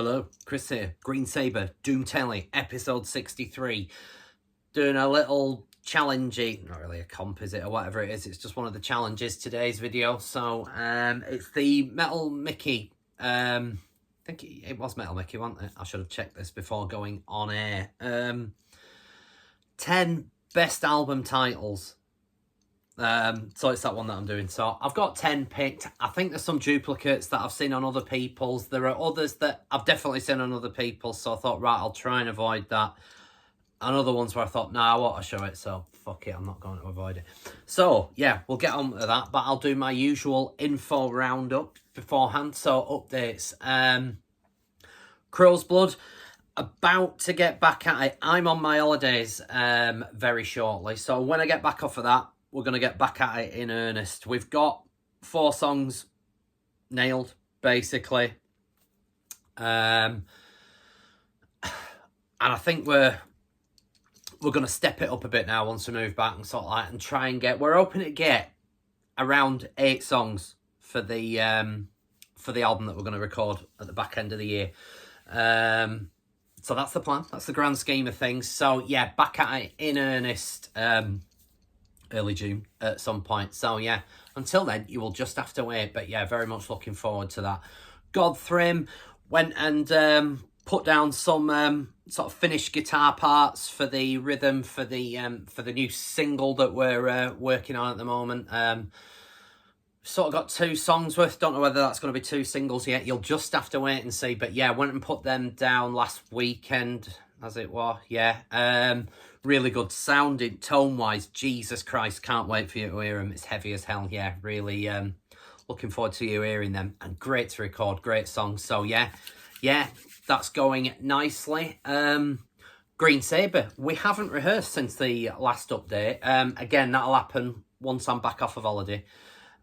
Hello, Kris here, Green Sabre, Doom Telly, episode 63. Doing a little challengey, not really a comp is it, or whatever it is, it's just one of the challenges today's video. So, it's the Metal Mickey, I think it was Metal Mickey, wasn't it? I should have checked this before going on air. 10 best album titles. So it's that one that I'm doing. So I've got 10 picked. I think there's some duplicates that I've seen on other people's. There are others that I've definitely seen on other people's. So I thought, right, I'll try and avoid that. And other ones where I thought, nah, I want to show it. So fuck it, I'm not going to avoid it. So yeah, we'll get on with that. But I'll do my usual info roundup beforehand. So updates. CROWSBLOOD. About to get back at it. I'm on my holidays very shortly. So when I get back off of that, we're going to get back at it in earnest. We've got 4 songs nailed, basically. And I think we're going to step it up a bit now once we move back and sort of like and try and get... We're hoping to get around 8 songs for the album that we're going to record at the back end of the year. So that's the plan. That's the grand scheme of things. So yeah, back at it in earnest early June at some point. So yeah, until then, you will just have to wait. But yeah, very much looking forward to that. GODTHRYMM went and put down some sort of finished guitar parts for the rhythm for the new single that we're working on at the moment. Sort of got 2 songs worth. Don't know whether that's going to be 2 singles yet. You'll just have to wait and see. But yeah, went and put them down last weekend, as it were. Yeah, really good sounding, tone-wise. Jesus Christ, can't wait for you to hear them. It's heavy as hell. Yeah, really looking forward to you hearing them. And great to record, great songs. So yeah, that's going nicely. Green Sabre, we haven't rehearsed since the last update. Again, that'll happen once I'm back off of holiday.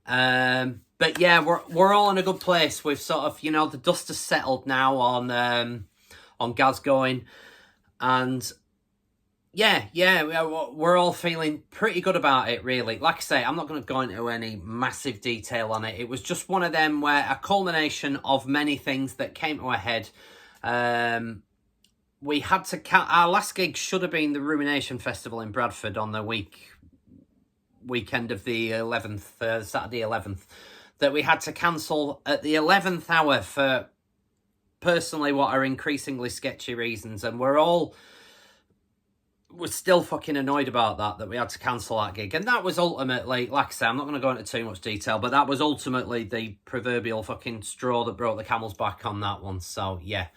But yeah, we're all in a good place. We've sort of, you know, the dust has settled now on Gaz going, and yeah, we're all feeling pretty good about it, really. Like I say, I'm not going to go into any massive detail on it. It was just one of them where a culmination of many things that came to a head. We had to our last gig should have been the Rumination Festival in Bradford on the weekend of the 11th, Saturday 11th, that we had to cancel at the 11th hour for personally what are increasingly sketchy reasons, and we're still fucking annoyed about that we had to cancel that gig. And that was ultimately, like I say, I'm not going to go into too much detail, but that was ultimately the proverbial fucking straw that broke the camel's back on that one. So yeah,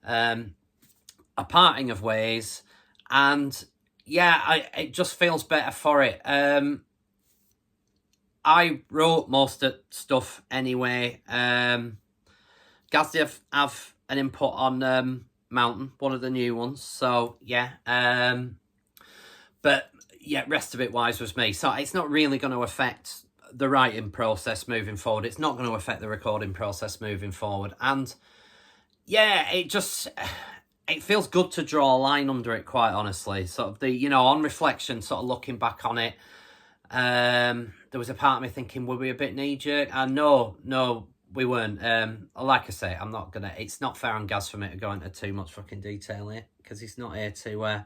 a parting of ways, and yeah, it just feels better for it. I wrote most of stuff anyway. Gaz did have an input on Mountain, one of the new ones. So yeah, but yeah, rest of it wise was me. So it's not really going to affect the writing process moving forward. It's not going to affect the recording process moving forward. And yeah, it feels good to draw a line under it, quite honestly. Sort of the, you know, on reflection, sort of looking back on it, there was a part of me thinking, were we a bit knee-jerk? And no, we weren't. Like I say, I'm not gonna... It's not fair on Gaz for me to go into too much fucking detail here, because he's not here to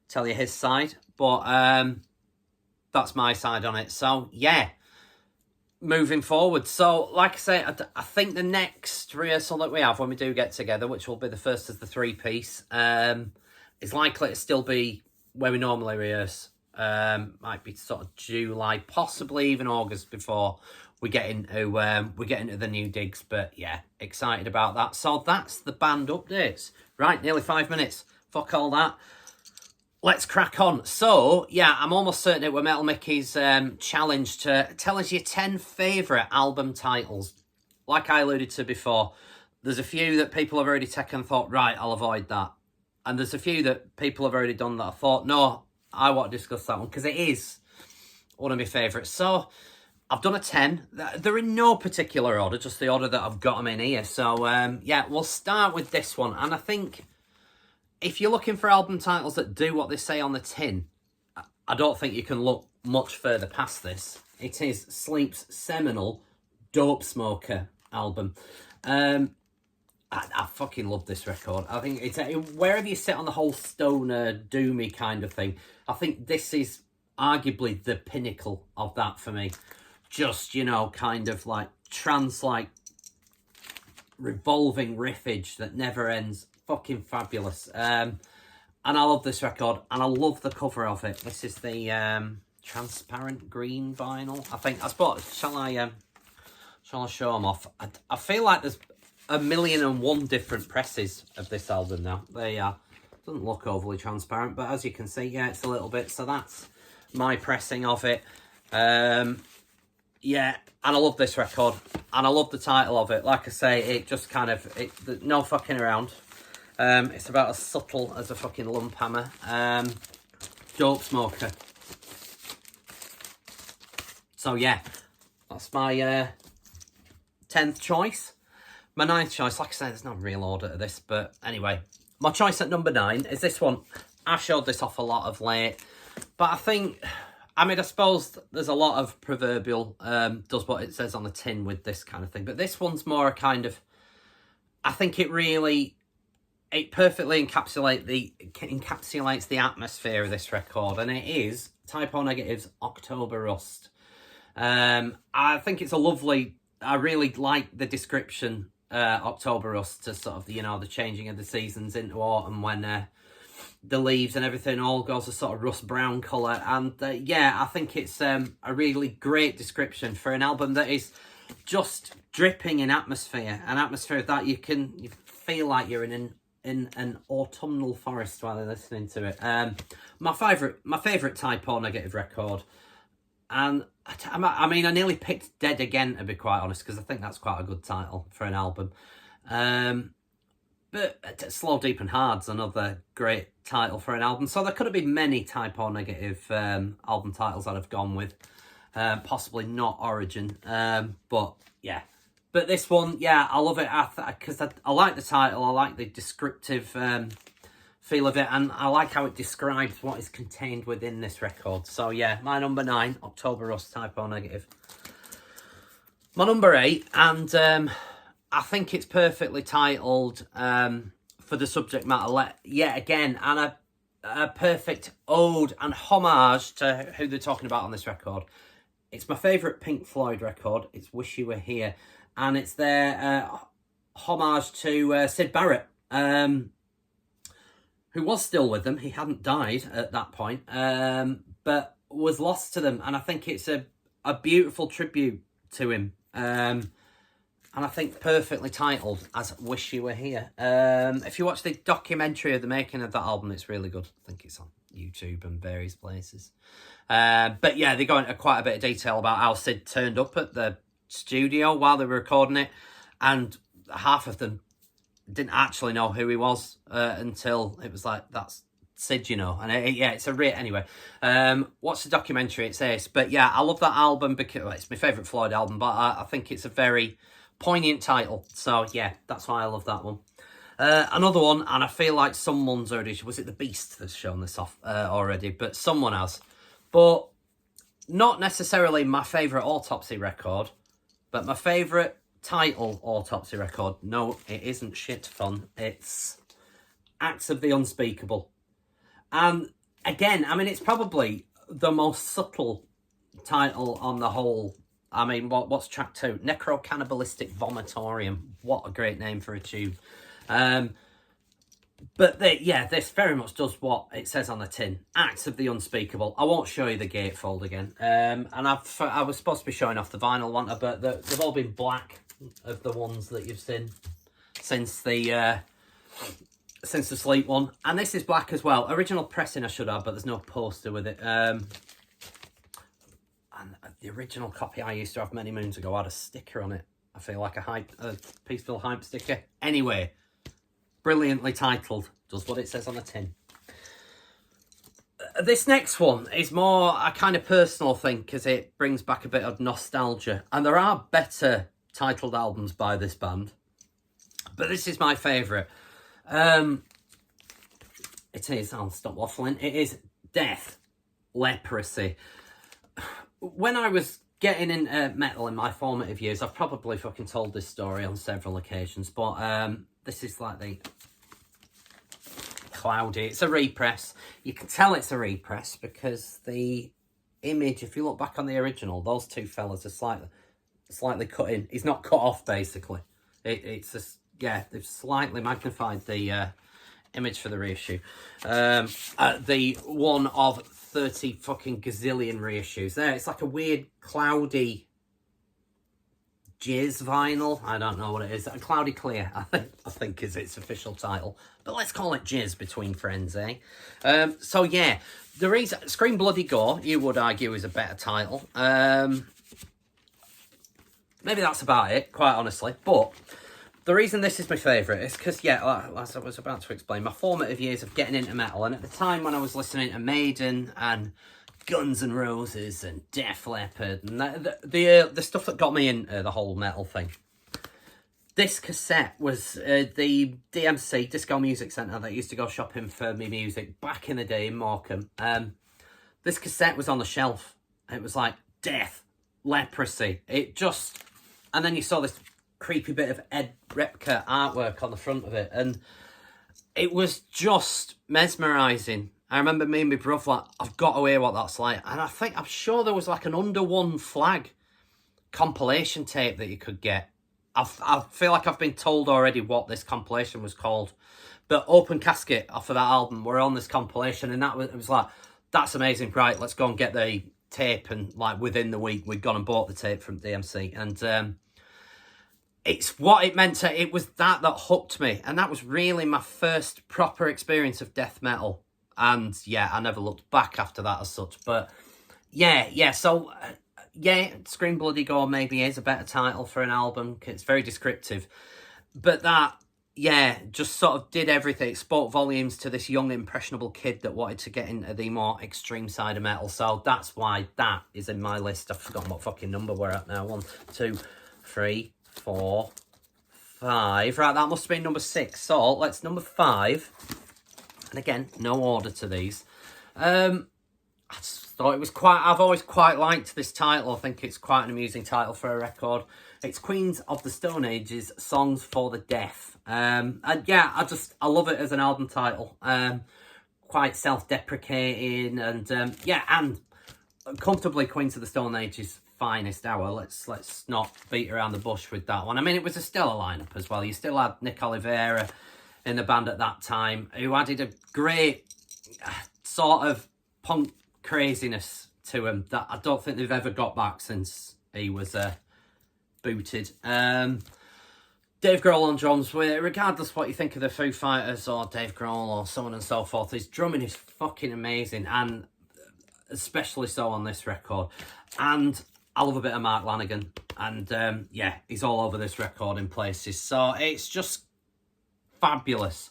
tell you his side. But that's my side on it. So, yeah, moving forward. So, like I say, I think the next rehearsal that we have when we do get together, which will be the first of the 3-piece, is likely to still be where we normally rehearse. Might be sort of July, possibly even August before we get into the new digs. But yeah, excited about that. So that's the band updates. Right, nearly 5 minutes. Fuck all that. Let's crack on. So yeah, I'm almost certain it were Metal Mickey's challenge to tell us your 10 favourite album titles. Like I alluded to before, there's a few that people have already taken and thought, right, I'll avoid that. And there's a few that people have already done that I thought, no, I want to discuss that one, because it is one of my favourites. So I've done a 10. They're in no particular order, just the order that I've got them in here. So yeah, we'll start with this one. And I think if you're looking for album titles that do what they say on the tin, I don't think you can look much further past this. It is Sleep's seminal Dope Smoker album. I fucking love this record. I think it's wherever you sit on the whole stoner, doomy kind of thing, I think this is arguably the pinnacle of that for me. Just, you know, kind of like trance, like revolving riffage that never ends. Fucking fabulous. And I love this record, and I love the cover of it. This is the transparent green vinyl. I think I spot. Shall I show them off? I feel like there's 1,000,001 different presses of this album now. They doesn't look overly transparent, but as you can see, yeah, it's a little bit. So that's my pressing of it. Yeah, and I love this record, and I love the title of it. Like I say, it just kind of no fucking around. It's about as subtle as a fucking lump hammer. Dope smoker. So yeah, that's my 10th choice. My 9th choice, like I said, there's no real order to this, but anyway, my choice at number 9 is this one. I showed this off a lot of late, but I think, I mean, I suppose there's a lot of proverbial, does what it says on the tin with this kind of thing, but this one's more a kind of, I think it perfectly encapsulates the atmosphere of this record, and it is Type O Negative's October Rust. I think it's a lovely, I really like the description, October Rust, to sort of, you know, the changing of the seasons into autumn when the leaves and everything all goes a sort of rust brown colour. And yeah, I think it's a really great description for an album that is just dripping in atmosphere, an atmosphere that you feel like you're in an autumnal forest while you're listening to it. My favourite Type O Negative record. And I mean, I nearly picked Dead Again, to be quite honest, because I think that's quite a good title for an album. But Slow, Deep and Hard's another great title for an album. So there could have been many Type O Negative album titles I'd have gone with. Possibly not Origin. But yeah. But this one, yeah, I love it because I like the title. I like the descriptive feel of it, and I like how it describes what is contained within this record. So yeah, my number 9, October Rust, Type O Negative. My number 8, and I think it's perfectly titled for the subject matter yet again, and a perfect ode and homage to who they're talking about on this record. It's my favourite Pink Floyd record. It's Wish You Were Here, and it's their homage to Syd Barrett, who was still with them. He hadn't died at that point, but was lost to them. And I think it's a beautiful tribute to him. And I think perfectly titled as Wish You Were Here. If you watch the documentary of the making of that album, it's really good. I think it's on YouTube and various places. But yeah, they go into quite a bit of detail about how Syd turned up at the studio while they were recording it. And half of them didn't actually know who he was until it was like, that's Syd, you know. And yeah, it's anyway. Watch the documentary, it's ace. But yeah, I love that album because it's my favourite Floyd album, but I think it's a very poignant title. So yeah, that's why I love that one. Another one, and I feel like someone's already, was it The Beast that's shown this off already? But someone has. But not necessarily my favourite Autopsy record, but my favourite title Autopsy record. No, it isn't shit fun. It's Acts of the Unspeakable. And again, I mean, it's probably the most subtle title on the whole. I mean, what's track 2? Necro-Cannibalistic Vomitorium. What a great name for a tune. But this very much does what it says on the tin. Acts of the Unspeakable. I won't show you the gatefold again. And I was supposed to be showing off the vinyl one, but they've all been black of the ones that you've seen since the Sleep one. And this is black as well. Original pressing I should have, but there's no poster with it. And the original copy I used to have many moons ago had a sticker on it. I feel like a Peaceful Hype sticker. Anyway, brilliantly titled. Does what it says on the tin. This next one is more a kind of personal thing because it brings back a bit of nostalgia. And there are better titled albums by this band, but this is my favourite. It is, I'll stop waffling, it is Death, Leprosy. When I was getting into metal in my formative years, I've probably fucking told this story on several occasions, but This is like the cloudy. It's a repress. You can tell it's a repress because the image, if you look back on the original, those two fellas are slightly cut in. He's not cut off, basically. It's just, yeah, they've slightly magnified the image for the reissue. The one of 30 fucking gazillion reissues. There, it's like a weird cloudy jizz vinyl. I don't know what it is. A cloudy clear, I think is its official title. But let's call it jizz between friends, eh? So yeah, the reason Scream Bloody Gore, you would argue, is a better title. Maybe that's about it, quite honestly. But the reason this is my favourite is because, yeah, as I was about to explain, my formative years of getting into metal, and at the time when I was listening to Maiden and Guns N' Roses and Def Leppard and the stuff that got me into the whole metal thing, this cassette was the DMC, Disco Music Centre, that used to go shopping for me music back in the day in Morecambe. This cassette was on the shelf. It was like death, leprosy. It just... And then you saw this creepy bit of Ed Repka artwork on the front of it, and it was just mesmerising. I remember me and my brother like, I've got to hear what that's like. And I'm sure there was like an Under One Flag compilation tape that you could get. I feel like I've been told already what this compilation was called, but Open Casket off of that album were on this compilation, and it was like, that's amazing, right, let's go and get the tape. And like within the week we'd gone and bought the tape from DMC, and it's what it meant to... It was that hooked me. And that was really my first proper experience of death metal. And, yeah, I never looked back after that as such. But, yeah. So, yeah, Scream Bloody Gore maybe is a better title for an album. It's very descriptive. But that, yeah, just sort of did everything. It spoke volumes to this young, impressionable kid that wanted to get into the more extreme side of metal. So that's why that is in my list. I've forgotten what fucking number we're at now. 1, 2, 3... 4, 5. Right, that must have been number 6. So let's number 5. And again, no order to these. I just thought it was quite... I've always quite liked this title. I think it's quite an amusing title for a record. It's Queens of the Stone Age's Songs for the Deaf. And yeah, I love it as an album title. Quite self-deprecating, and yeah, and comfortably Queens of the Stone Age's finest hour. Let's not beat around the bush with that one. I mean, it was a stellar lineup as well. You still had Nick Oliveira in the band at that time, who added a great sort of punk craziness to him that I don't think they've ever got back since he was booted. Dave Grohl on drums, regardless what you think of the Foo Fighters or Dave Grohl or so on and so forth, his drumming is fucking amazing, and especially so on this record. And I love a bit of Mark Lanegan, and yeah, he's all over this record in places, so it's just fabulous.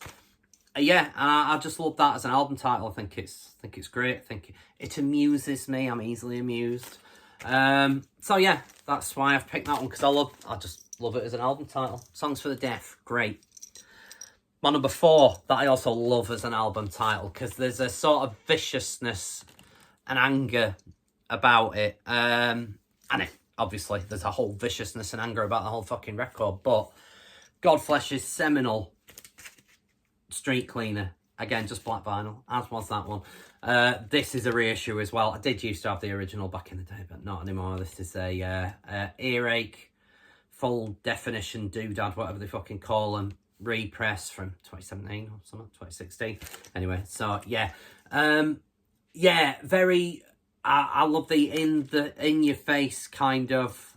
Yeah, and I just love that as an album title. I think it's great. I think it amuses me. I'm easily amused. So yeah, that's why I've picked that one, because I just love it as an album title. Songs for the Deaf, great. My number 4 that I also love as an album title, because there's a sort of viciousness and anger about it. And obviously there's a whole viciousness and anger about the whole fucking record, but Godflesh's seminal Street Cleaner, again, just black vinyl, as was that one. This is a reissue as well. I did used to have the original back in the day, but not anymore. This is a earache, full definition doodad, whatever they fucking call them, repress from 2017 or something, 2016. Anyway, so yeah. Yeah, very... I love the in-your-face kind of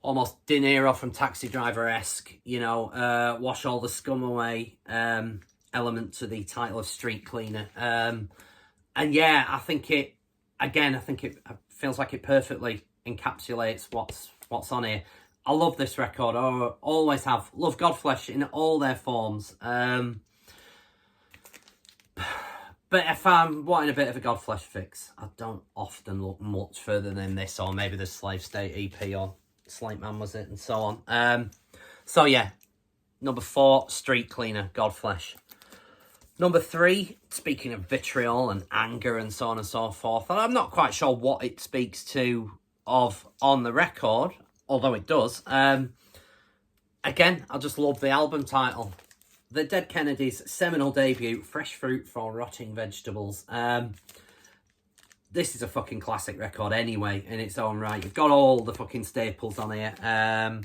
almost De Niro from Taxi Driver-esque, you know, wash all the scum away element to the title of Street Cleaner. And yeah, I think it feels like it perfectly encapsulates what's on here. I love this record. I always have. Love Godflesh in all their forms. But if I'm wanting a bit of a Godflesh fix, I don't often look much further than this, or maybe the Slave State EP, or Slate Man was it, and so on. So yeah, number 4, Street Cleaner, Godflesh. Number 3, speaking of vitriol and anger and so on and so forth, and I'm not quite sure what it speaks to of on the record, although it does. Again, I just love the album title. The Dead Kennedys' seminal debut, Fresh Fruit for Rotting Vegetables. This is a fucking classic record anyway, in its own right. You've got all the fucking staples on here.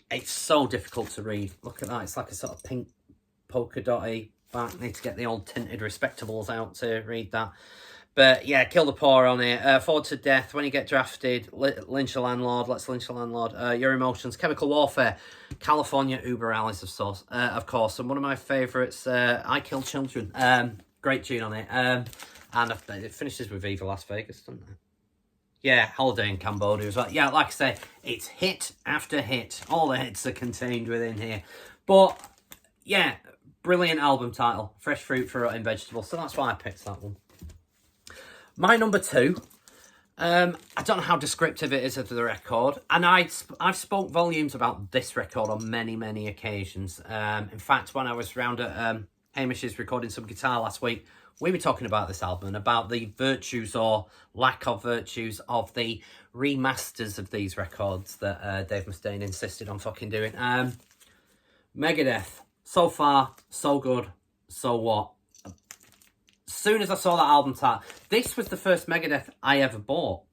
It's so difficult to read. Look at that. It's like a sort of pink polka dotty back. Need to get the old tinted Respectables out to read that. But yeah, Kill the Poor on it. Forward to Death, When You Get Drafted, Lynch the Landlord, Let's Lynch the Landlord, Your Emotions, Chemical Warfare, California, Uber Alice, of course. And one of my favourites, I Kill Children. Great tune on it. And it finishes with Viva Las Vegas, doesn't it? Yeah, Holiday in Cambodia as well. Yeah, like I say, it's hit after hit. All the hits are contained within here. But yeah, brilliant album title, Fresh Fruit for Rotting Vegetables. So that's why I picked that one. My number 2, I don't know how descriptive it is of the record, and I've spoke volumes about this record on many, many occasions. In fact, when I was round at Hamish's recording some guitar last week, we were talking about this album and about the virtues or lack of virtues of the remasters of these records that Dave Mustaine insisted on fucking doing. Megadeth, so far, so good, so what? Soon as I saw that album title, this was the first Megadeth I ever bought,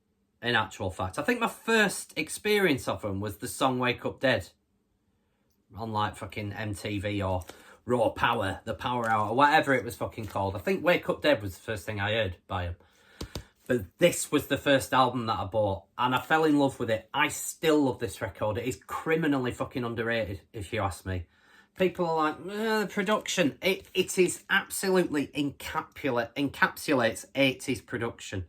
in actual fact. I think my first experience of them was the song Wake Up Dead on like fucking MTV or Raw Power, The Power Hour, or whatever it was fucking called. I think Wake Up Dead was the first thing I heard by them. But this was the first album that I bought, and I fell in love with it. I still love this record. It is criminally fucking underrated, if you ask me. People are like, the production. It is absolutely encapsulates 80s production.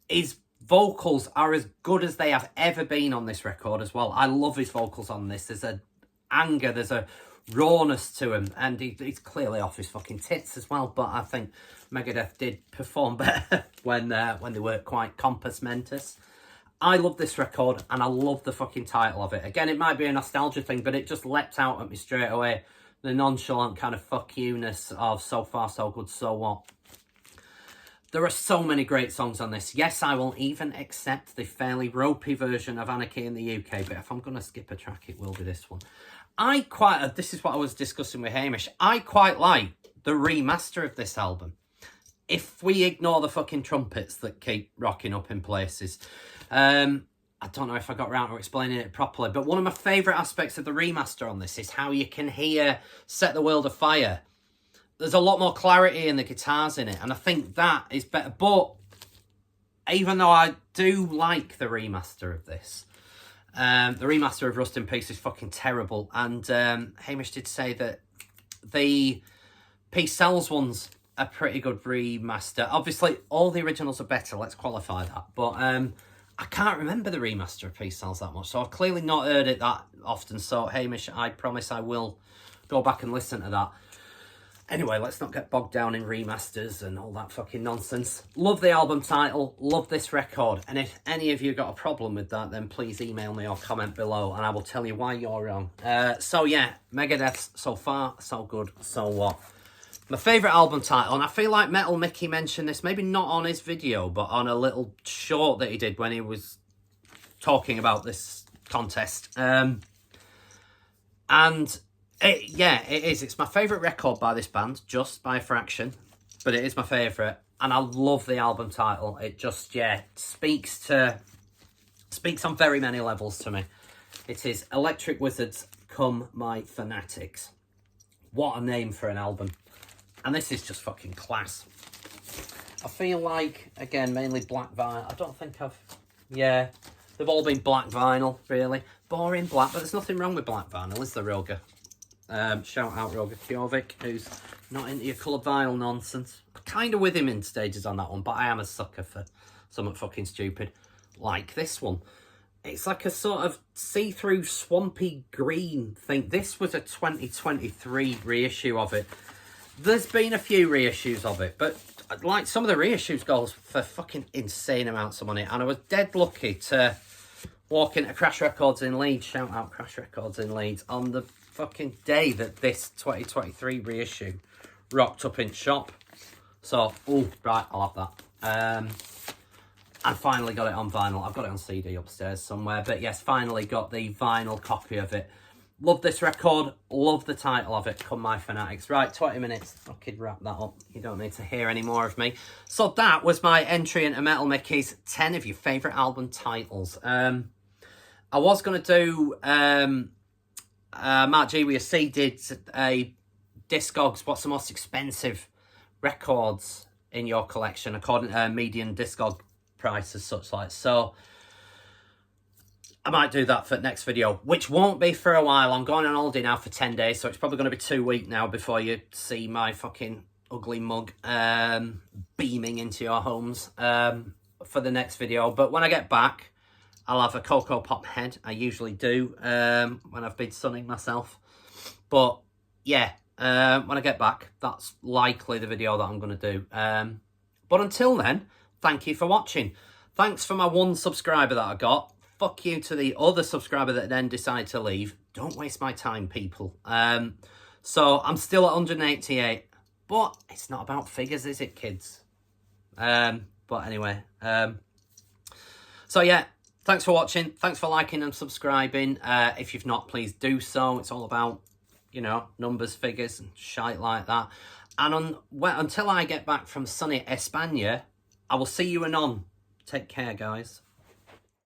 His vocals are as good as they have ever been on this record as well. I love his vocals on this. There's a anger, there's a rawness to him, and he's clearly off his fucking tits as well. But I think Megadeth did perform better when they were quite compos mentis. I love this record, and I love the fucking title of it. Again, it might be a nostalgia thing, but it just leapt out at me straight away. The nonchalant kind of fuck you-ness of So Far, So Good, So What. There are so many great songs on this. Yes, I will even accept the fairly ropey version of Anarchy in the UK, but if I'm going to skip a track, it will be this one. This is what I was discussing with Hamish, I quite like the remaster of this album. If we ignore the fucking trumpets that keep rocking up in places. I don't know if I got around to explaining it properly, but one of my favourite aspects of the remaster on this is how you can hear Set the World Afire. There's a lot more clarity in the guitars in it, and I think that is better. But even though I do like the remaster of this, the remaster of Rust in Peace is fucking terrible. And Hamish did say that the Peace Sells ones are pretty good remaster. Obviously, all the originals are better, let's qualify that. But I can't remember the remaster of Peace Sells that much, so I've clearly not heard it that often. So, Hamish, I promise I will go back and listen to that. Anyway, let's not get bogged down in remasters and all that fucking nonsense. Love the album title, love this record, and if any of you got a problem with that, then please email me or comment below, and I will tell you why you're wrong. So yeah, Megadeth's So Far, So Good, So What. My favourite album title, and I feel like Metal Mickey mentioned this, maybe not on his video, but on a little short that he did when he was talking about this contest. It is. It's my favourite record by this band, just by a fraction, but it is my favourite, and I love the album title. It just, speaks on very many levels to me. It is Electric Wizards, Come My Fanatics. What a name for an album. And this is just fucking class. I feel like, again, mainly black vinyl. I don't think they've all been black vinyl, really. Boring black, but there's nothing wrong with black vinyl, is there, Roger? Shout out Roger Kjovic, who's not into your coloured vinyl nonsense. Kind of with him in stages on that one, but I am a sucker for something fucking stupid. Like this one. It's like a sort of see-through swampy green thing. This was a 2023 reissue of it. There's been a few reissues of it, but like some of the reissues go for fucking insane amounts of money. And I was dead lucky to walk into Crash Records in Leeds, shout out Crash Records in Leeds, on the fucking day that this 2023 reissue rocked up in shop. So, right, I'll have that. I finally got it on vinyl. I've got it on CD upstairs somewhere, but yes, finally got the vinyl copy of it. love this record. Love the title of it, Come My Fanatics. Right, 20 minutes. I could wrap that up. You don't need to hear any more of me. So that was my entry into Metal Mickey's 10 of your favourite album titles. I was going to do... Mark G with a C did a Discogs, what's the most expensive records in your collection according to median Discog prices, such like. So I might do that for the next video, which won't be for a while. I'm going on holiday now for 10 days, so it's probably going to be 2 weeks now before you see my fucking ugly mug beaming into your homes for the next video. But when I get back, I'll have a Cocoa Pop head. I usually do when I've been sunning myself. But yeah, when I get back, that's likely the video that I'm going to do. But until then, thank you for watching. Thanks for my 1 subscriber that I got. Fuck you to the other subscriber that then decided to leave. Don't waste my time, people. So I'm still at 188. But it's not about figures, is it, kids? But anyway. So yeah. Thanks for watching. Thanks for liking and subscribing. If you've not, please do so. It's all about, you know, numbers, figures, and shite like that. And until I get back from sunny España, I will see you anon. Take care, guys.